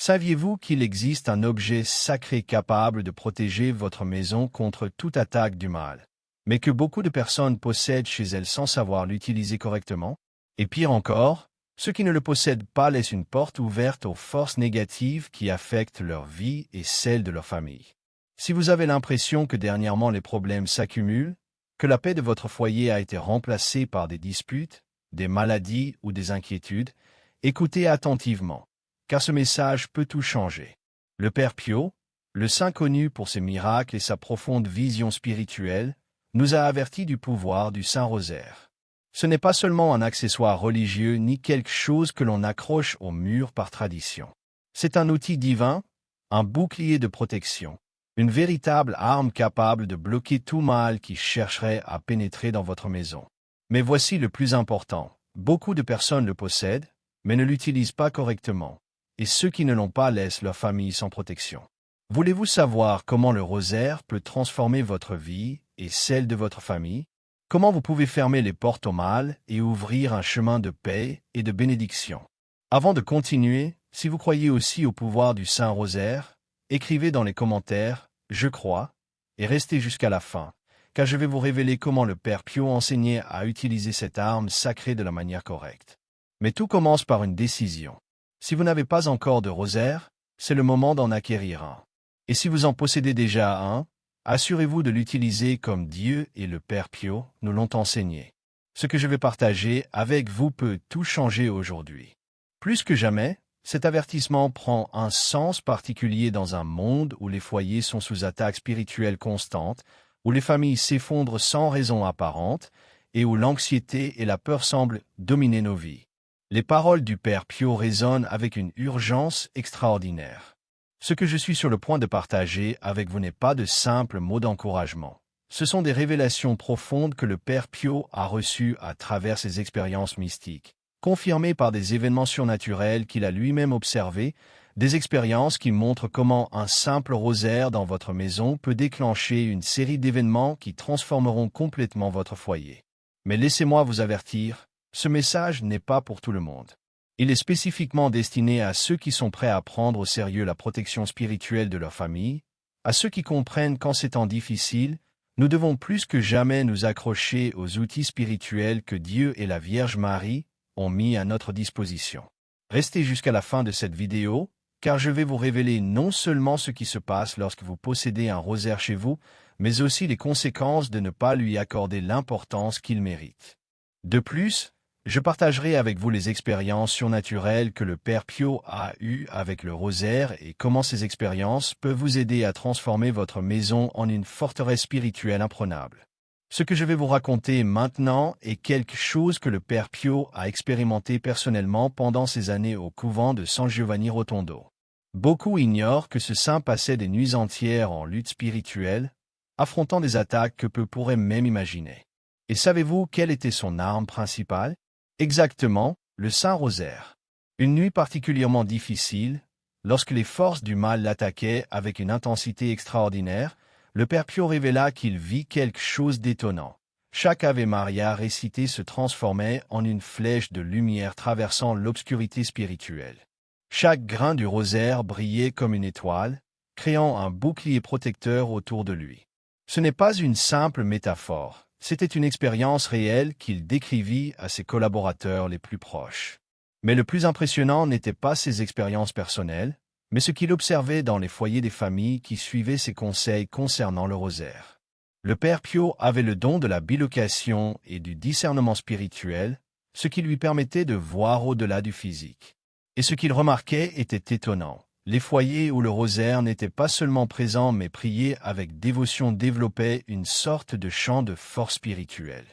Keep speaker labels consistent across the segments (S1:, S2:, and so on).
S1: Saviez-vous qu'il existe un objet sacré capable de protéger votre maison contre toute attaque du mal, mais que beaucoup de personnes possèdent chez elles sans savoir l'utiliser correctement? Et pire encore, ceux qui ne le possèdent pas laissent une porte ouverte aux forces négatives qui affectent leur vie et celle de leur famille. Si vous avez l'impression que dernièrement les problèmes s'accumulent, que la paix de votre foyer a été remplacée par des disputes, des maladies ou des inquiétudes, écoutez attentivement, car ce message peut tout changer. Le Père Pio, le saint connu pour ses miracles et sa profonde vision spirituelle, nous a avertis du pouvoir du Saint-Rosaire. Ce n'est pas seulement un accessoire religieux ni quelque chose que l'on accroche au mur par tradition. C'est un outil divin, un bouclier de protection, une véritable arme capable de bloquer tout mal qui chercherait à pénétrer dans votre maison. Mais voici le plus important. Beaucoup de personnes le possèdent, mais ne l'utilisent pas correctement, et ceux qui ne l'ont pas laissent leur famille sans protection. Voulez-vous savoir comment le rosaire peut transformer votre vie et celle de votre famille? Comment vous pouvez fermer les portes au mal et ouvrir un chemin de paix et de bénédiction? Avant de continuer, si vous croyez aussi au pouvoir du Saint-Rosaire, écrivez dans les commentaires « Je crois » et restez jusqu'à la fin, car je vais vous révéler comment le Père Pio enseignait à utiliser cette arme sacrée de la manière correcte. Mais tout commence par une décision. Si vous n'avez pas encore de rosaire, c'est le moment d'en acquérir un. Et si vous en possédez déjà un, assurez-vous de l'utiliser comme Dieu et le Père Pio nous l'ont enseigné. Ce que je vais partager avec vous peut tout changer aujourd'hui. Plus que jamais, cet avertissement prend un sens particulier dans un monde où les foyers sont sous attaque spirituelle constante, où les familles s'effondrent sans raison apparente et où l'anxiété et la peur semblent dominer nos vies. Les paroles du Père Pio résonnent avec une urgence extraordinaire. Ce que je suis sur le point de partager avec vous n'est pas de simples mots d'encouragement. Ce sont des révélations profondes que le Père Pio a reçues à travers ses expériences mystiques, confirmées par des événements surnaturels qu'il a lui-même observés, des expériences qui montrent comment un simple rosaire dans votre maison peut déclencher une série d'événements qui transformeront complètement votre foyer. Mais laissez-moi vous avertir, ce message n'est pas pour tout le monde. Il est spécifiquement destiné à ceux qui sont prêts à prendre au sérieux la protection spirituelle de leur famille, à ceux qui comprennent qu'en ces temps difficiles, nous devons plus que jamais nous accrocher aux outils spirituels que Dieu et la Vierge Marie ont mis à notre disposition. Restez jusqu'à la fin de cette vidéo, car je vais vous révéler non seulement ce qui se passe lorsque vous possédez un rosaire chez vous, mais aussi les conséquences de ne pas lui accorder l'importance qu'il mérite. De plus, je partagerai avec vous les expériences surnaturelles que le Père Pio a eues avec le rosaire et comment ces expériences peuvent vous aider à transformer votre maison en une forteresse spirituelle imprenable. Ce que je vais vous raconter maintenant est quelque chose que le Père Pio a expérimenté personnellement pendant ses années au couvent de San Giovanni Rotondo. Beaucoup ignorent que ce saint passait des nuits entières en lutte spirituelle, affrontant des attaques que peu pourraient même imaginer. Et savez-vous quelle était son arme principale? Exactement, le Saint-Rosaire. Une nuit particulièrement difficile, lorsque les forces du mal l'attaquaient avec une intensité extraordinaire, le Père Pio révéla qu'il vit quelque chose d'étonnant. Chaque Ave Maria récité se transformait en une flèche de lumière traversant l'obscurité spirituelle. Chaque grain du rosaire brillait comme une étoile, créant un bouclier protecteur autour de lui. Ce n'est pas une simple métaphore. C'était une expérience réelle qu'il décrivit à ses collaborateurs les plus proches. Mais le plus impressionnant n'était pas ses expériences personnelles, mais ce qu'il observait dans les foyers des familles qui suivaient ses conseils concernant le rosaire. Le Père Pio avait le don de la bilocation et du discernement spirituel, ce qui lui permettait de voir au-delà du physique. Et ce qu'il remarquait était étonnant. Les foyers où le rosaire n'était pas seulement présent mais prié avec dévotion développaient une sorte de champ de force spirituelle.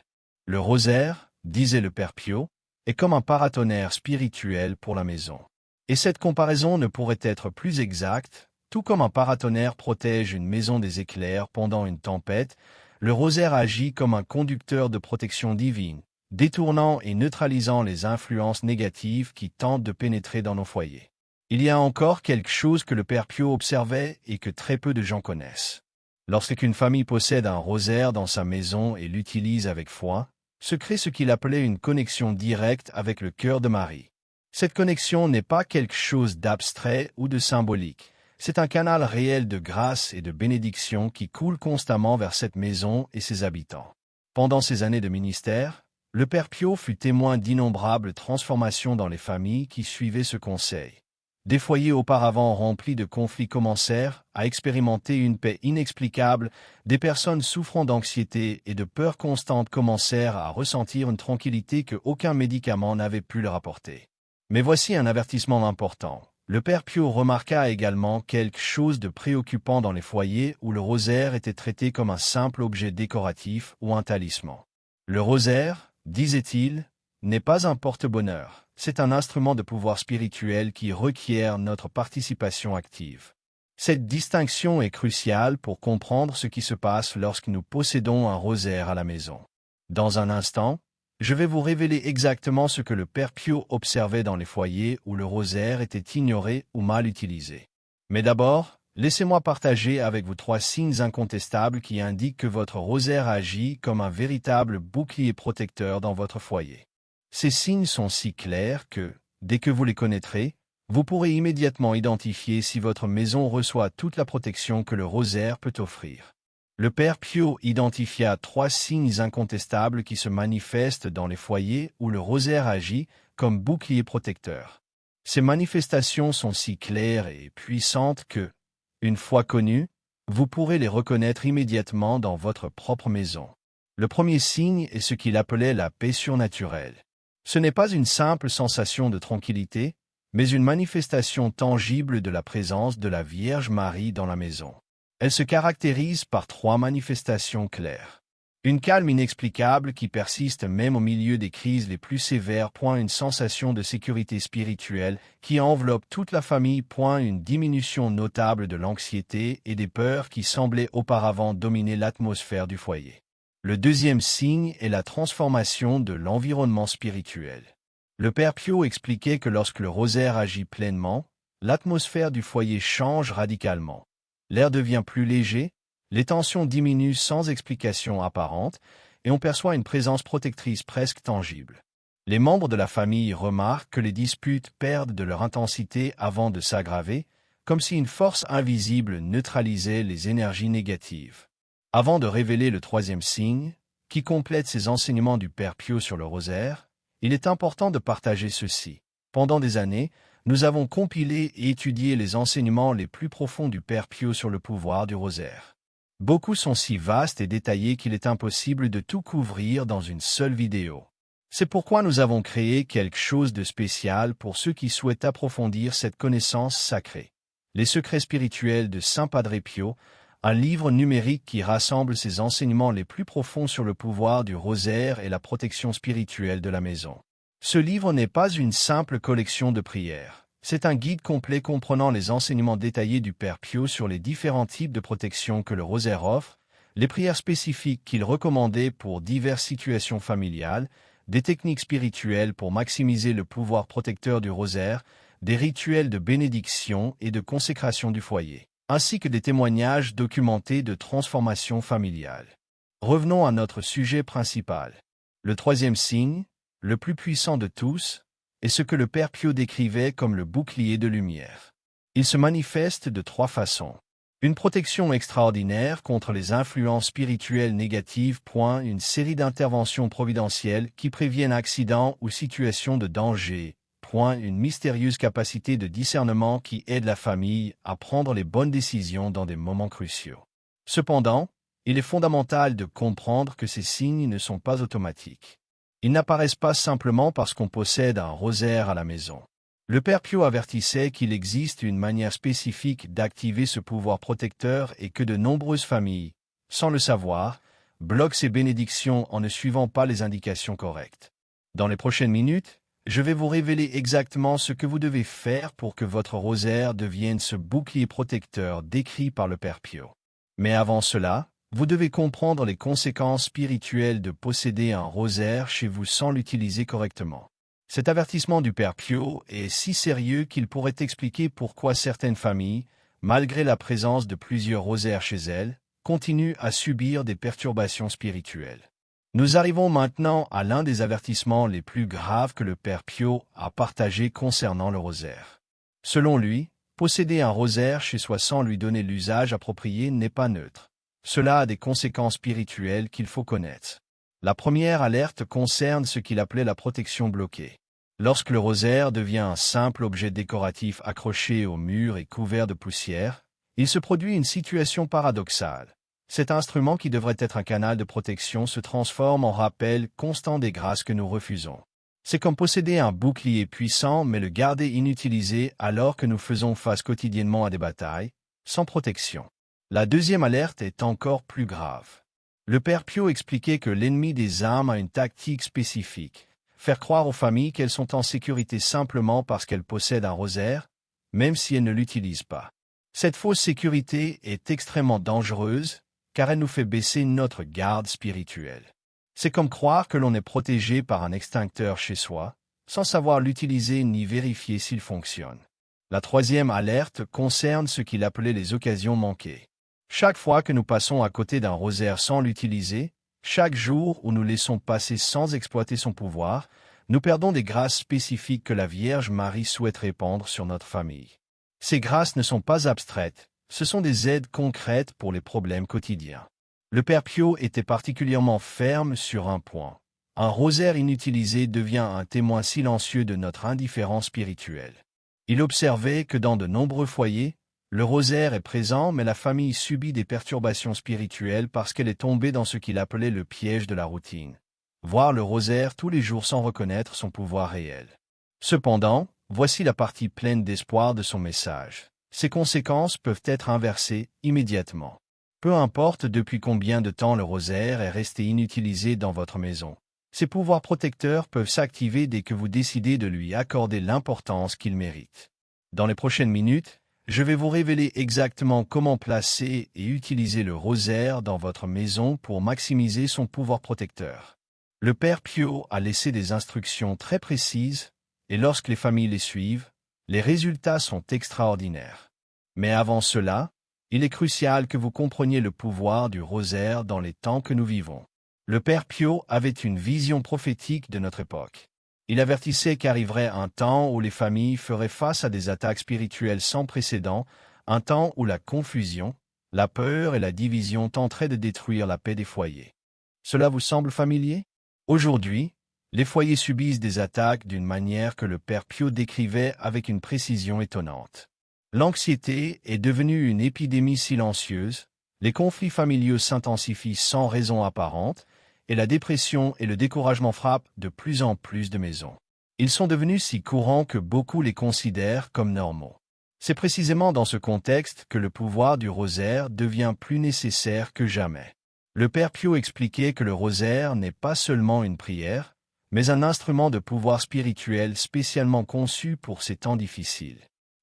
S1: Le rosaire, disait le Père Pio, est comme un paratonnerre spirituel pour la maison. Et cette comparaison ne pourrait être plus exacte, tout comme un paratonnerre protège une maison des éclairs pendant une tempête, le rosaire agit comme un conducteur de protection divine, détournant et neutralisant les influences négatives qui tentent de pénétrer dans nos foyers. Il y a encore quelque chose que le Père Pio observait et que très peu de gens connaissent. Lorsqu'une famille possède un rosaire dans sa maison et l'utilise avec foi, se crée ce qu'il appelait une connexion directe avec le cœur de Marie. Cette connexion n'est pas quelque chose d'abstrait ou de symbolique. C'est un canal réel de grâce et de bénédiction qui coule constamment vers cette maison et ses habitants. Pendant ces années de ministère, le Père Pio fut témoin d'innombrables transformations dans les familles qui suivaient ce conseil. Des foyers auparavant remplis de conflits commencèrent à expérimenter une paix inexplicable, des personnes souffrant d'anxiété et de peur constante commencèrent à ressentir une tranquillité que aucun médicament n'avait pu leur apporter. Mais voici un avertissement important. Le Père Pio remarqua également quelque chose de préoccupant dans les foyers où le rosaire était traité comme un simple objet décoratif ou un talisman. Le rosaire, disait-il, n'est pas un porte-bonheur. C'est un instrument de pouvoir spirituel qui requiert notre participation active. Cette distinction est cruciale pour comprendre ce qui se passe lorsque nous possédons un rosaire à la maison. Dans un instant, je vais vous révéler exactement ce que le Père Pio observait dans les foyers où le rosaire était ignoré ou mal utilisé. Mais d'abord, laissez-moi partager avec vous 3 signes incontestables qui indiquent que votre rosaire agit comme un véritable bouclier protecteur dans votre foyer. Ces signes sont si clairs que, dès que vous les connaîtrez, vous pourrez immédiatement identifier si votre maison reçoit toute la protection que le rosaire peut offrir. Le Père Pio identifia 3 signes incontestables qui se manifestent dans les foyers où le rosaire agit comme bouclier protecteur. Ces manifestations sont si claires et puissantes que, une fois connues, vous pourrez les reconnaître immédiatement dans votre propre maison. Le premier signe est ce qu'il appelait la paix surnaturelle. Ce n'est pas une simple sensation de tranquillité, mais une manifestation tangible de la présence de la Vierge Marie dans la maison. Elle se caractérise par 3 manifestations claires. Une calme inexplicable qui persiste même au milieu des crises les plus sévères. Une sensation de sécurité spirituelle qui enveloppe toute la famille. Une diminution notable de l'anxiété et des peurs qui semblaient auparavant dominer l'atmosphère du foyer. Le deuxième signe est la transformation de l'environnement spirituel. Le Père Pio expliquait que lorsque le rosaire agit pleinement, l'atmosphère du foyer change radicalement. L'air devient plus léger, les tensions diminuent sans explication apparente, et on perçoit une présence protectrice presque tangible. Les membres de la famille remarquent que les disputes perdent de leur intensité avant de s'aggraver, comme si une force invisible neutralisait les énergies négatives. Avant de révéler le 3e signe, qui complète ces enseignements du Père Pio sur le rosaire, il est important de partager ceci. Pendant des années, nous avons compilé et étudié les enseignements les plus profonds du Père Pio sur le pouvoir du rosaire. Beaucoup sont si vastes et détaillés qu'il est impossible de tout couvrir dans une seule vidéo. C'est pourquoi nous avons créé quelque chose de spécial pour ceux qui souhaitent approfondir cette connaissance sacrée. Les secrets spirituels de Saint Padre Pio, un livre numérique qui rassemble ses enseignements les plus profonds sur le pouvoir du rosaire et la protection spirituelle de la maison. Ce livre n'est pas une simple collection de prières. C'est un guide complet comprenant les enseignements détaillés du Père Pio sur les différents types de protection que le rosaire offre, les prières spécifiques qu'il recommandait pour diverses situations familiales, des techniques spirituelles pour maximiser le pouvoir protecteur du rosaire, des rituels de bénédiction et de consécration du foyer, ainsi que des témoignages documentés de transformation familiale. Revenons à notre sujet principal. Le 3e signe, le plus puissant de tous, est ce que le Père Pio décrivait comme le bouclier de lumière. Il se manifeste de 3 façons. Une protection extraordinaire contre les influences spirituelles négatives. Une série d'interventions providentielles qui préviennent accidents ou situations de danger. Une mystérieuse capacité de discernement qui aide la famille à prendre les bonnes décisions dans des moments cruciaux. Cependant, il est fondamental de comprendre que ces signes ne sont pas automatiques. Ils n'apparaissent pas simplement parce qu'on possède un rosaire à la maison. Le Père Pio avertissait qu'il existe une manière spécifique d'activer ce pouvoir protecteur et que de nombreuses familles, sans le savoir, bloquent ces bénédictions en ne suivant pas les indications correctes. Dans les prochaines minutes, je vais vous révéler exactement ce que vous devez faire pour que votre rosaire devienne ce bouclier protecteur décrit par le Père Pio. Mais avant cela, vous devez comprendre les conséquences spirituelles de posséder un rosaire chez vous sans l'utiliser correctement. Cet avertissement du Père Pio est si sérieux qu'il pourrait expliquer pourquoi certaines familles, malgré la présence de plusieurs rosaires chez elles, continuent à subir des perturbations spirituelles. Nous arrivons maintenant à l'un des avertissements les plus graves que le Père Pio a partagé concernant le rosaire. Selon lui, posséder un rosaire chez soi sans lui donner l'usage approprié n'est pas neutre. Cela a des conséquences spirituelles qu'il faut connaître. La première alerte concerne ce qu'il appelait la protection bloquée. Lorsque le rosaire devient un simple objet décoratif accroché au mur et couvert de poussière, il se produit une situation paradoxale. Cet instrument qui devrait être un canal de protection se transforme en rappel constant des grâces que nous refusons. C'est comme posséder un bouclier puissant mais le garder inutilisé alors que nous faisons face quotidiennement à des batailles, sans protection. La deuxième alerte est encore plus grave. Le Père Pio expliquait que l'ennemi des âmes a une tactique spécifique, faire croire aux familles qu'elles sont en sécurité simplement parce qu'elles possèdent un rosaire, même si elles ne l'utilisent pas. Cette fausse sécurité est extrêmement dangereuse, car elle nous fait baisser notre garde spirituelle. C'est comme croire que l'on est protégé par un extincteur chez soi, sans savoir l'utiliser ni vérifier s'il fonctionne. La troisième alerte concerne ce qu'il appelait les occasions manquées. Chaque fois que nous passons à côté d'un rosaire sans l'utiliser, chaque jour où nous laissons passer sans exploiter son pouvoir, nous perdons des grâces spécifiques que la Vierge Marie souhaite répandre sur notre famille. Ces grâces ne sont pas abstraites, ce sont des aides concrètes pour les problèmes quotidiens. Le Père Pio était particulièrement ferme sur un point. Un rosaire inutilisé devient un témoin silencieux de notre indifférence spirituelle. Il observait que dans de nombreux foyers, le rosaire est présent mais la famille subit des perturbations spirituelles parce qu'elle est tombée dans ce qu'il appelait le piège de la routine. Voir le rosaire tous les jours sans reconnaître son pouvoir réel. Cependant, voici la partie pleine d'espoir de son message. Ces conséquences peuvent être inversées immédiatement. Peu importe depuis combien de temps le rosaire est resté inutilisé dans votre maison. Ses pouvoirs protecteurs peuvent s'activer dès que vous décidez de lui accorder l'importance qu'il mérite. Dans les prochaines minutes, je vais vous révéler exactement comment placer et utiliser le rosaire dans votre maison pour maximiser son pouvoir protecteur. Le Père Pio a laissé des instructions très précises, et lorsque les familles les suivent, les résultats sont extraordinaires. Mais avant cela, il est crucial que vous compreniez le pouvoir du rosaire dans les temps que nous vivons. Le Père Pio avait une vision prophétique de notre époque. Il avertissait qu'arriverait un temps où les familles feraient face à des attaques spirituelles sans précédent, un temps où la confusion, la peur et la division tenteraient de détruire la paix des foyers. Cela vous semble familier? Aujourd'hui, les foyers subissent des attaques d'une manière que le Père Pio décrivait avec une précision étonnante. L'anxiété est devenue une épidémie silencieuse, les conflits familiaux s'intensifient sans raison apparente, et la dépression et le découragement frappent de plus en plus de maisons. Ils sont devenus si courants que beaucoup les considèrent comme normaux. C'est précisément dans ce contexte que le pouvoir du rosaire devient plus nécessaire que jamais. Le Père Pio expliquait que le rosaire n'est pas seulement une prière, mais un instrument de pouvoir spirituel spécialement conçu pour ces temps difficiles.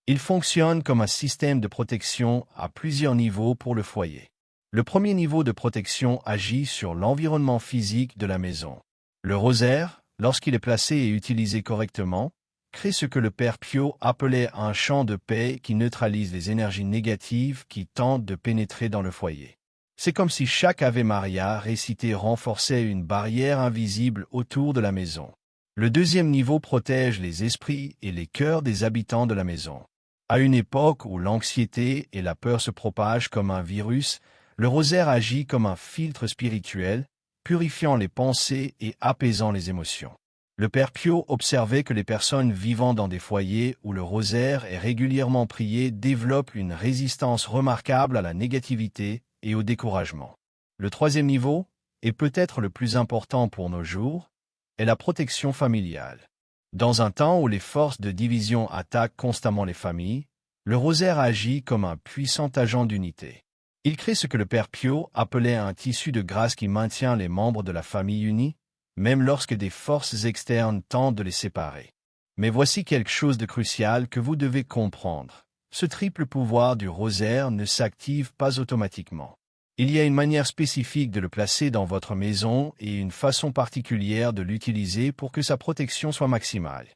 S1: Il fonctionne comme un système de protection à plusieurs niveaux pour le foyer. Le premier niveau de protection agit sur l'environnement physique de la maison. Le rosaire, lorsqu'il est placé et utilisé correctement, crée ce que le Père Pio appelait un champ de paix qui neutralise les énergies négatives qui tentent de pénétrer dans le foyer. C'est comme si chaque Ave Maria récité renforçait une barrière invisible autour de la maison. Le deuxième niveau protège les esprits et les cœurs des habitants de la maison. À une époque où l'anxiété et la peur se propagent comme un virus, le rosaire agit comme un filtre spirituel, purifiant les pensées et apaisant les émotions. Le Père Pio observait que les personnes vivant dans des foyers où le rosaire est régulièrement prié développent une résistance remarquable à la négativité et au découragement. Le troisième niveau, et peut-être le plus important pour nos jours, est la protection familiale. Dans un temps où les forces de division attaquent constamment les familles, le rosaire agit comme un puissant agent d'unité. Il crée ce que le Père Pio appelait un tissu de grâce qui maintient les membres de la famille unis, même lorsque des forces externes tentent de les séparer. Mais voici quelque chose de crucial que vous devez comprendre. Ce triple pouvoir du rosaire ne s'active pas automatiquement. Il y a une manière spécifique de le placer dans votre maison et une façon particulière de l'utiliser pour que sa protection soit maximale.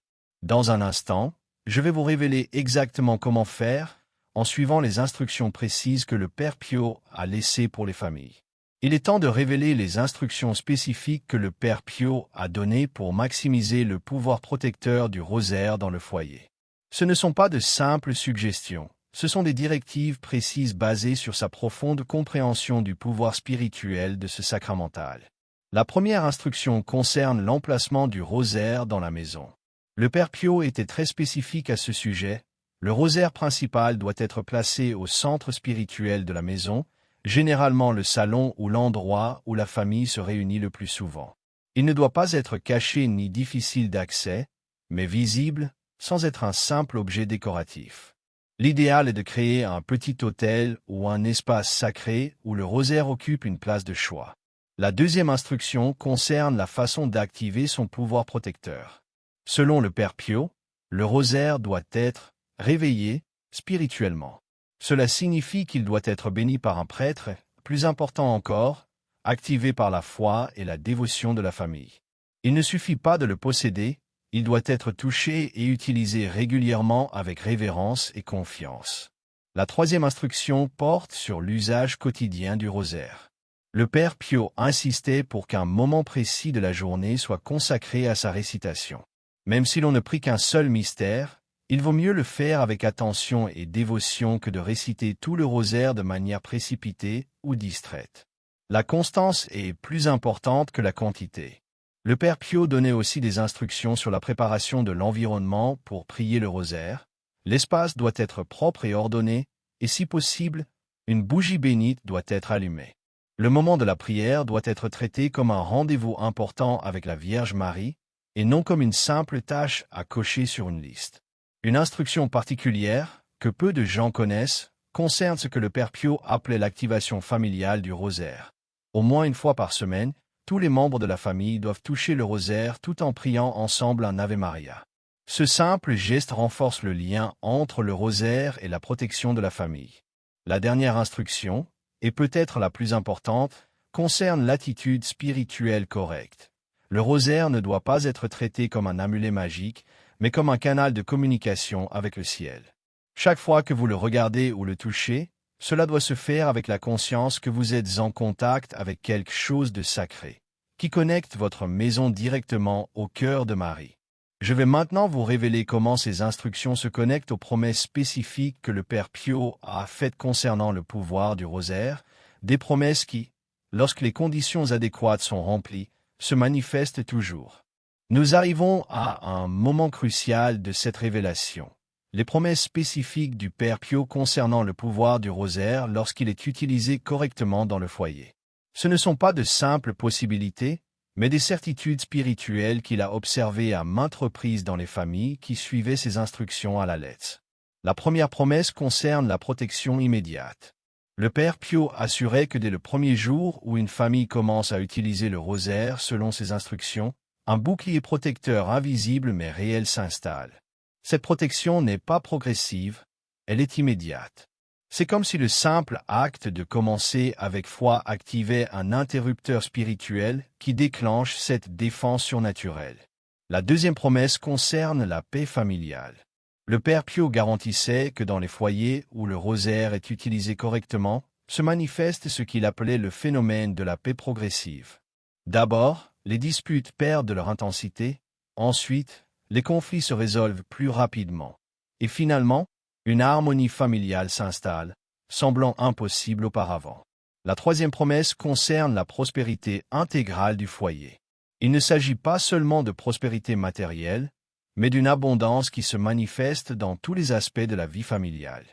S1: Dans un instant, je vais vous révéler exactement comment faire en suivant les instructions précises que le Père Pio a laissées pour les familles. Il est temps de révéler les instructions spécifiques que le Père Pio a données pour maximiser le pouvoir protecteur du rosaire dans le foyer. Ce ne sont pas de simples suggestions, ce sont des directives précises basées sur sa profonde compréhension du pouvoir spirituel de ce sacramental. La première instruction concerne l'emplacement du rosaire dans la maison. Le Père Pio était très spécifique à ce sujet. Le rosaire principal doit être placé au centre spirituel de la maison, généralement le salon ou l'endroit où la famille se réunit le plus souvent. Il ne doit pas être caché ni difficile d'accès, mais visible, sans être un simple objet décoratif. L'idéal est de créer un petit autel ou un espace sacré où le rosaire occupe une place de choix. La deuxième instruction concerne la façon d'activer son pouvoir protecteur. Selon le Père Pio, le rosaire doit être réveillé spirituellement. Cela signifie qu'il doit être béni par un prêtre, plus important encore, activé par la foi et la dévotion de la famille. Il ne suffit pas de le posséder, il doit être touché et utilisé régulièrement avec révérence et confiance. La troisième instruction porte sur l'usage quotidien du rosaire. Le Père Pio insistait pour qu'un moment précis de la journée soit consacré à sa récitation. Même si l'on ne prie qu'un seul mystère, il vaut mieux le faire avec attention et dévotion que de réciter tout le rosaire de manière précipitée ou distraite. La constance est plus importante que la quantité. Le Père Pio donnait aussi des instructions sur la préparation de l'environnement pour prier le rosaire. L'espace doit être propre et ordonné, et si possible, une bougie bénite doit être allumée. Le moment de la prière doit être traité comme un rendez-vous important avec la Vierge Marie, et non comme une simple tâche à cocher sur une liste. Une instruction particulière, que peu de gens connaissent, concerne ce que le Père Pio appelait l'activation familiale du rosaire. Au moins une fois par semaine, tous les membres de la famille doivent toucher le rosaire tout en priant ensemble un Ave Maria. Ce simple geste renforce le lien entre le rosaire et la protection de la famille. La dernière instruction, et peut-être la plus importante, concerne l'attitude spirituelle correcte. Le rosaire ne doit pas être traité comme un amulet magique, mais comme un canal de communication avec le ciel. Chaque fois que vous le regardez ou le touchez, cela doit se faire avec la conscience que vous êtes en contact avec quelque chose de sacré, qui connecte votre maison directement au cœur de Marie. Je vais maintenant vous révéler comment ces instructions se connectent aux promesses spécifiques que le Père Pio a faites concernant le pouvoir du rosaire, des promesses qui, lorsque les conditions adéquates sont remplies, se manifestent toujours. Nous arrivons à un moment crucial de cette révélation. Les promesses spécifiques du Père Pio concernant le pouvoir du rosaire lorsqu'il est utilisé correctement dans le foyer. Ce ne sont pas de simples possibilités, mais des certitudes spirituelles qu'il a observées à maintes reprises dans les familles qui suivaient ses instructions à la lettre. La première promesse concerne la protection immédiate. Le Père Pio assurait que dès le premier jour où une famille commence à utiliser le rosaire selon ses instructions, un bouclier protecteur invisible mais réel s'installe. Cette protection n'est pas progressive, elle est immédiate. C'est comme si le simple acte de commencer avec foi activait un interrupteur spirituel qui déclenche cette défense surnaturelle. La deuxième promesse concerne la paix familiale. Le Père Pio garantissait que dans les foyers où le rosaire est utilisé correctement, se manifeste ce qu'il appelait le phénomène de la paix progressive. D'abord, les disputes perdent de leur intensité, ensuite, les conflits se résolvent plus rapidement, et finalement, une harmonie familiale s'installe, semblant impossible auparavant. La troisième promesse concerne la prospérité intégrale du foyer. Il ne s'agit pas seulement de prospérité matérielle, mais d'une abondance qui se manifeste dans tous les aspects de la vie familiale.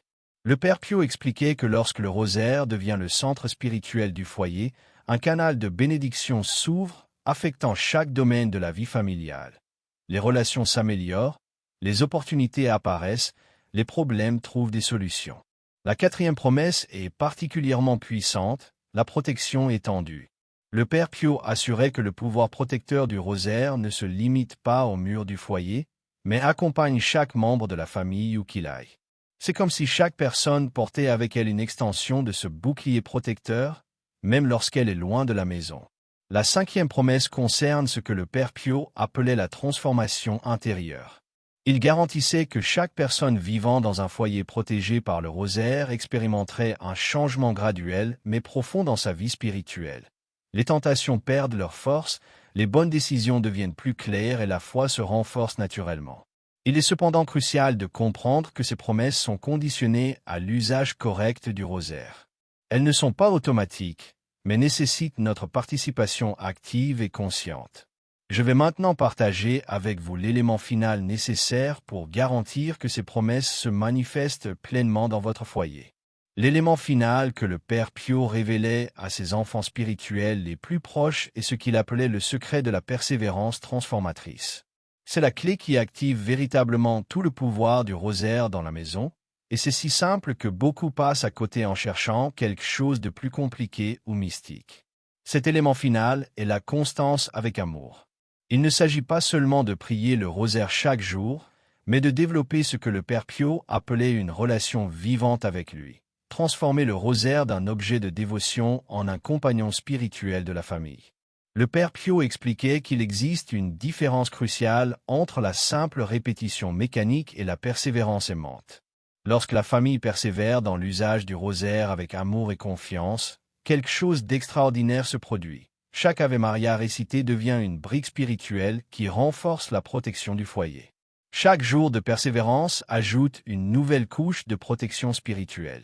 S1: Le Père Pio expliquait que lorsque le rosaire devient le centre spirituel du foyer, un canal de bénédiction s'ouvre, affectant chaque domaine de la vie familiale. Les relations s'améliorent, les opportunités apparaissent, les problèmes trouvent des solutions. La quatrième promesse est particulièrement puissante, la protection étendue. Le Père Pio assurait que le pouvoir protecteur du rosaire ne se limite pas aux murs du foyer, mais accompagne chaque membre de la famille où qu'il aille. C'est comme si chaque personne portait avec elle une extension de ce bouclier protecteur, même lorsqu'elle est loin de la maison. La cinquième promesse concerne ce que le Père Pio appelait la transformation intérieure. Il garantissait que chaque personne vivant dans un foyer protégé par le rosaire expérimenterait un changement graduel mais profond dans sa vie spirituelle. Les tentations perdent leur force, les bonnes décisions deviennent plus claires et la foi se renforce naturellement. Il est cependant crucial de comprendre que ces promesses sont conditionnées à l'usage correct du rosaire. Elles ne sont pas automatiques, mais nécessitent notre participation active et consciente. Je vais maintenant partager avec vous l'élément final nécessaire pour garantir que ces promesses se manifestent pleinement dans votre foyer. L'élément final que le Père Pio révélait à ses enfants spirituels les plus proches est ce qu'il appelait le secret de la persévérance transformatrice. C'est la clé qui active véritablement tout le pouvoir du rosaire dans la maison, et c'est si simple que beaucoup passent à côté en cherchant quelque chose de plus compliqué ou mystique. Cet élément final est la constance avec amour. Il ne s'agit pas seulement de prier le rosaire chaque jour, mais de développer ce que le Père Pio appelait une relation vivante avec lui. Transformer le rosaire d'un objet de dévotion en un compagnon spirituel de la famille. Le Père Pio expliquait qu'il existe une différence cruciale entre la simple répétition mécanique et la persévérance aimante. Lorsque la famille persévère dans l'usage du rosaire avec amour et confiance, quelque chose d'extraordinaire se produit. Chaque Ave Maria récité devient une brique spirituelle qui renforce la protection du foyer. Chaque jour de persévérance ajoute une nouvelle couche de protection spirituelle.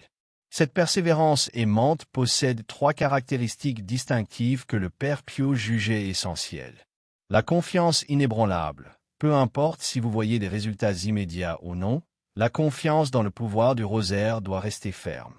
S1: Cette persévérance aimante possède 3 caractéristiques distinctives que le Père Pio jugeait essentielles. La confiance inébranlable. Peu importe si vous voyez des résultats immédiats ou non, la confiance dans le pouvoir du rosaire doit rester ferme.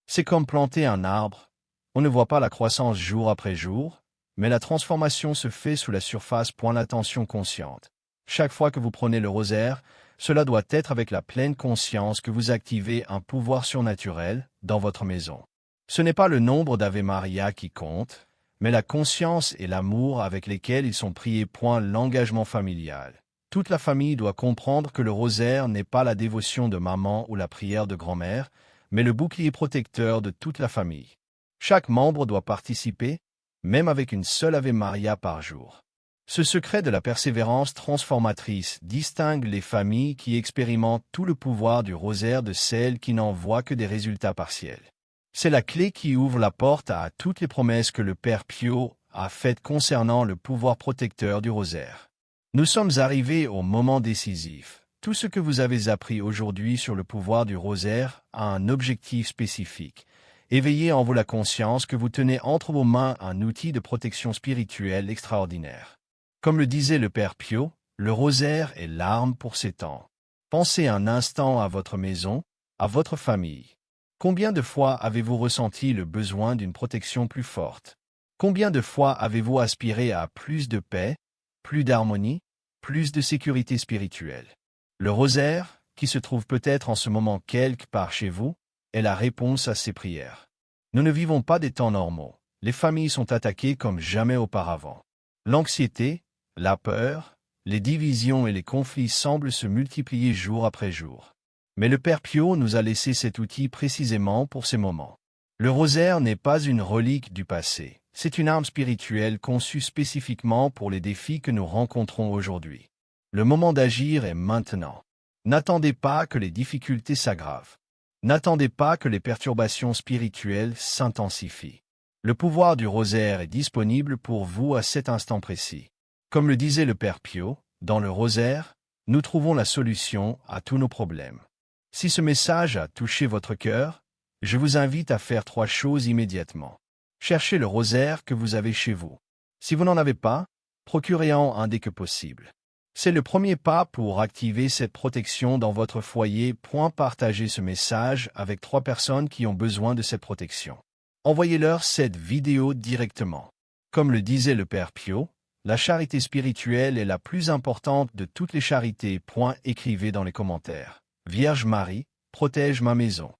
S1: C'est comme planter un arbre. On ne voit pas la croissance jour après jour, mais la transformation se fait sous la surface. L'attention consciente. Chaque fois que vous prenez le rosaire, cela doit être avec la pleine conscience que vous activez un pouvoir surnaturel dans votre maison. Ce n'est pas le nombre d'Ave Maria qui compte, mais la conscience et l'amour avec lesquels ils sont priés. L'engagement familial. Toute la famille doit comprendre que le rosaire n'est pas la dévotion de maman ou la prière de grand-mère, mais le bouclier protecteur de toute la famille. Chaque membre doit participer, même avec une seule Ave Maria par jour. Ce secret de la persévérance transformatrice distingue les familles qui expérimentent tout le pouvoir du rosaire de celles qui n'en voient que des résultats partiels. C'est la clé qui ouvre la porte à toutes les promesses que le Père Pio a faites concernant le pouvoir protecteur du rosaire. Nous sommes arrivés au moment décisif. Tout ce que vous avez appris aujourd'hui sur le pouvoir du rosaire a un objectif spécifique. Éveillez en vous la conscience que vous tenez entre vos mains un outil de protection spirituelle extraordinaire. Comme le disait le Père Pio, le rosaire est l'arme pour ces temps. Pensez un instant à votre maison, à votre famille. Combien de fois avez-vous ressenti le besoin d'une protection plus forte? Combien de fois avez-vous aspiré à plus de paix, plus d'harmonie, plus de sécurité spirituelle? Le rosaire, qui se trouve peut-être en ce moment quelque part chez vous, est la réponse à ces prières. Nous ne vivons pas des temps normaux. Les familles sont attaquées comme jamais auparavant. L'anxiété, la peur, les divisions et les conflits semblent se multiplier jour après jour. Mais le Père Pio nous a laissé cet outil précisément pour ces moments. Le rosaire n'est pas une relique du passé, c'est une arme spirituelle conçue spécifiquement pour les défis que nous rencontrons aujourd'hui. Le moment d'agir est maintenant. N'attendez pas que les difficultés s'aggravent. N'attendez pas que les perturbations spirituelles s'intensifient. Le pouvoir du rosaire est disponible pour vous à cet instant précis. Comme le disait le Père Pio, dans le rosaire, nous trouvons la solution à tous nos problèmes. Si ce message a touché votre cœur, je vous invite à faire 3 choses immédiatement. Cherchez le rosaire que vous avez chez vous. Si vous n'en avez pas, procurez-en un dès que possible. C'est le premier pas pour activer cette protection dans votre foyer. Partagez ce message avec 3 personnes qui ont besoin de cette protection. Envoyez-leur cette vidéo directement. Comme le disait le Père Pio, la charité spirituelle est la plus importante de toutes les charités. Écrivez dans les commentaires. Vierge Marie, protège ma maison.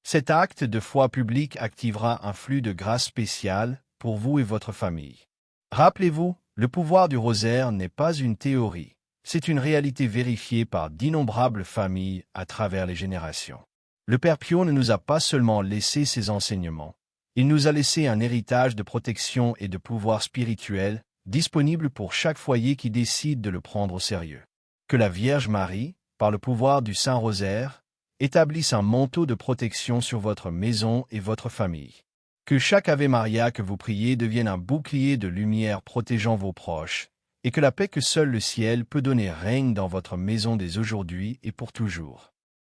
S1: Cet acte de foi publique activera un flux de grâce spécial pour vous et votre famille. Rappelez-vous, le pouvoir du rosaire n'est pas une théorie. C'est une réalité vérifiée par d'innombrables familles à travers les générations. Le Père Pio ne nous a pas seulement laissé ses enseignements, il nous a laissé un héritage de protection et de pouvoir spirituel, disponible pour chaque foyer qui décide de le prendre au sérieux. Que la Vierge Marie, par le pouvoir du Saint-Rosaire, établisse un manteau de protection sur votre maison et votre famille. Que chaque Ave Maria que vous priez devienne un bouclier de lumière protégeant vos proches, et que la paix que seul le ciel peut donner règne dans votre maison dès aujourd'hui et pour toujours.